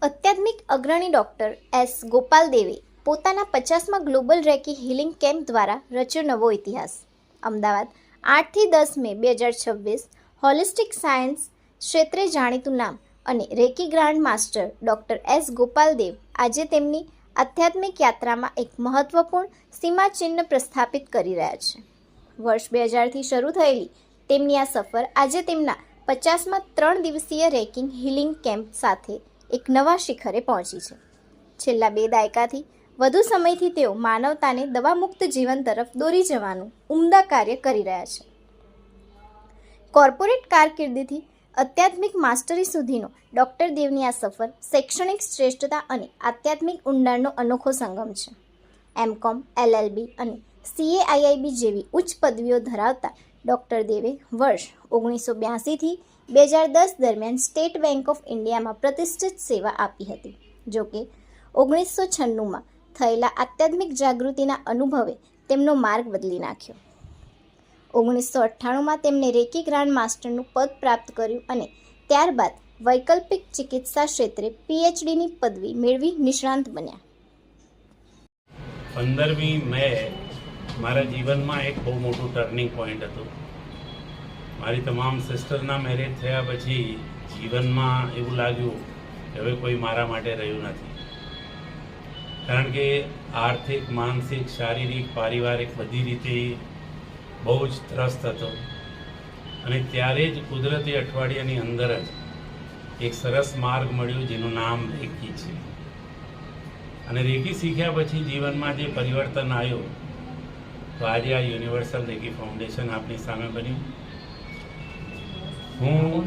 અત્યાધુનિક અગ્રણી doctor S ગોપાલદેવે પોતાના 50મા ગ્લોબલ રેકી હીલિંગ કેમ્પ દ્વારા રચ્યો નવો ઇતિહાસ. અમદાવાદ 8 થી 10 મે 2026 હોલિસ્ટિક સાયન્સ ક્ષેત્રે જાણીતું નામ અને reiki grand master doctor S Gopaldev આજે તેમની આધ્યાત્મિક યાત્રામાં એક મહત્વપૂર્ણ સીમાચિહ્ન પ્રસ્થાપિત કરી રહ્યા છે. વર્ષ 2000થી શરૂ થયેલી તેમની આ સફર આજે તેમના 50મા 3 દિવસીય રેકિંગ હીલિંગ કેમ્પ સાથે એક નવા શિખરે પહોંચી છે. છેલ્લા 2 દાયકાથી વધુ સમયથી તેઓ માનવતાને દવામુક્ત જીવન તરફ દોરી જવાનું ઉમદા કાર્ય કરી રહ્યા છે. કોર્પોરેટ કારકિર્દીથી આધ્યાત્મિક માસ્ટરી સુધીનો ડૉક્ટર દેવની આ સફર શૈક્ષણિક શ્રેષ્ઠતા અને આધ્યાત્મિક ઊંડાણનો અનોખો સંગમ છે. એમકોમ, LLB અને CAIIB જેવી ઉચ્ચ પદવીઓ ધરાવતા ડૉક્ટર દેવે વર્ષ 1982થી 2010 દરમિયાન સ્ટેટ બેંક ઓફ ઇન્ડિયામાં પ્રતિષ્ઠિત સેવા આપી હતી. જોકે 1996માં થયેલા આધ્યાત્મિક જાગૃતિના અનુભવે તેમનો માર્ગ બદલી નાખ્યો. 1998માં તેમણે રેકી ગ્રાન્ડ માસ્ટરનું પદ પ્રાપ્ત કર્યું અને ત્યારબાદ વૈકલ્પિક ચિકિત્સા ક્ષેત્રે PhDની પદવી મેળવી નિષ્ણાંત બન્યા. 15મી મે મારા જીવનમાં એક બહુ મોટું ટર્નિંગ પોઈન્ટ હતું. મારી તમામ સિસ્ટરના મેરેજ થયા પછી જીવનમાં એવું લાગ્યું કે હવે કોઈ મારા માટે રહ્યું નથી. કારણ કે આર્થિક, માનસિક, શારીરિક, પારિવારિક બધી રીતે બહુ જ ત્રસ્ત હતો. અને ત્યારે જ કુદરતી અઠવાડિયાની અંદર જ એક સરસ માર્ગ મળ્યું જેનું નામ રેકી છે. અને રેકી શીખ્યા પછી જીવનમાં જે પરિવર્તન આવ્યું તો આજે આ યુનિવર્સલ રેકી ફાઉન્ડેશન આપની સામે બન્યું. હું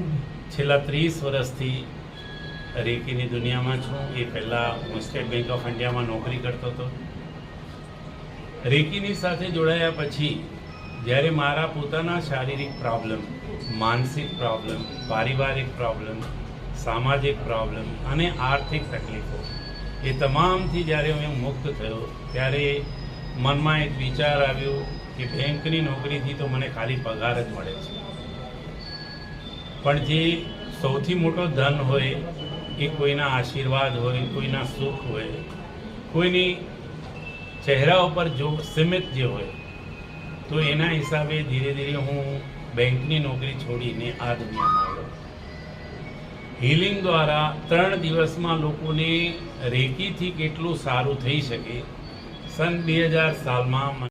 છેલ્લા 30 વર્ષથી રેકીની દુનિયામાં છું. એ પહેલાં હું સ્ટેટ બેંક ઓફ ઇન્ડિયામાં નોકરી કરતો હતો. રેકીની સાથે જોડાયા પછી જ્યારે મારા પોતાના શારીરિક પ્રોબ્લેમ, માનસિક પ્રોબ્લેમ, પારિવારિક પ્રોબ્લેમ, સામાજિક પ્રોબ્લેમ અને આર્થિક તકલીફો એ તમામથી જ્યારે હું મુક્ત થયો ત્યારે મનમાં એક વિચાર આવ્યો કે બેંકની નોકરીથી તો મને ખાલી પગાર જ મળે છે, પણ જે સૌથી મોટો ધન હોય એ કોઈના આશીર્વાદ હોય, કોઈના સુખ હોય, કોઈની ચહેરા ઉપર જો સીમિત જે હોય, તો એના હિસાબે ધીરે ધીરે હું બેંકની નોકરી છોડીને આ દુનિયામાં આવ્યો. હીલિંગ દ્વારા 3 દિવસમાં લોકોને રેકીથી કેટલું સારું થઈ શકે સન 2000 સાલમાં